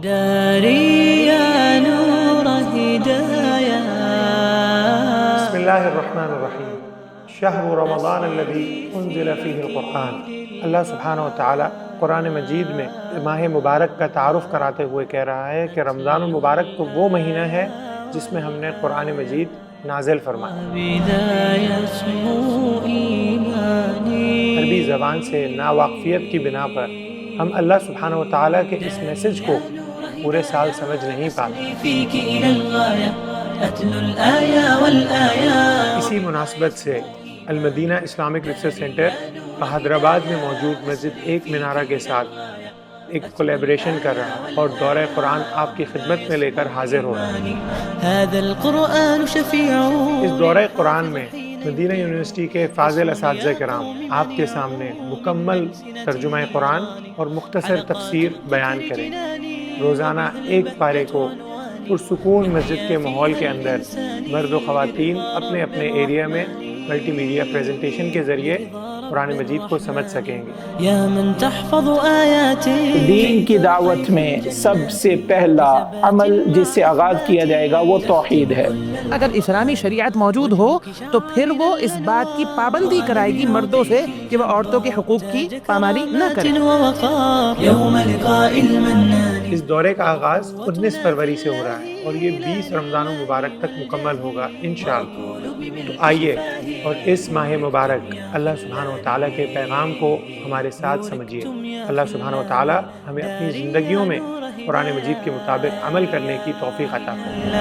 بسم اللہ الرحمن الرحیم شہر رمضان الذی انزل فیہ القرآن۔ اللہ سبحانہ و تعالی قرآن مجید میں ماہ مبارک کا تعارف کراتے ہوئے کہہ رہا ہے کہ رمضان المبارک تو وہ مہینہ ہے جس میں ہم نے قرآن مجید نازل فرمایا۔ عربی زبان سے ناواقفیت کی بنا پر ہم اللہ سبحانہ و تعالیٰ کے اس میسج کو پورے سال سمجھ نہیں پاتے۔ اسی مناسبت سے المدینہ اسلامک ریسرچ سینٹر حیدرآباد میں موجود مسجد ایک مینارہ کے ساتھ ایک کولیبریشن کر رہا ہے اور دورہ قرآن آپ کی خدمت میں لے کر حاضر ہو رہا ہے۔ اس دورہ قرآن میں مدینہ یونیورسٹی کے فاضل اساتذہ کرام آپ کے سامنے مکمل ترجمہ قرآن اور مختصر تفسیر بیان کریں۔ روزانہ ایک پارے کو پرسکون مسجد کے ماحول کے اندر مرد و خواتین اپنے اپنے ایریا میں ملٹی میڈیا پریزنٹیشن کے ذریعے قرآن مجید کو سمجھ سکیں گے۔ دین کی دعوت میں سب سے پہلا عمل جس سے آغاز کیا جائے گا وہ توحید ہے۔ اگر اسلامی شریعت موجود ہو تو پھر وہ اس بات کی پابندی کرائے گی مردوں سے کہ وہ عورتوں کے حقوق کی پامالی نہ کریں۔ اس دورے کا آغاز 19 فروری سے ہو رہا ہے اور یہ 20 رمضان المبارک تک مکمل ہوگا انشاءاللہ۔ تو آئیے اور اس ماہ مبارک اللہ سبحانہ و تعالیٰ کے پیغام کو ہمارے ساتھ سمجھیے۔ اللہ سبحانہ و تعالیٰ ہمیں اپنی زندگیوں میں قرآن مجید کے مطابق عمل کرنے کی توفیق عطا فرمائے۔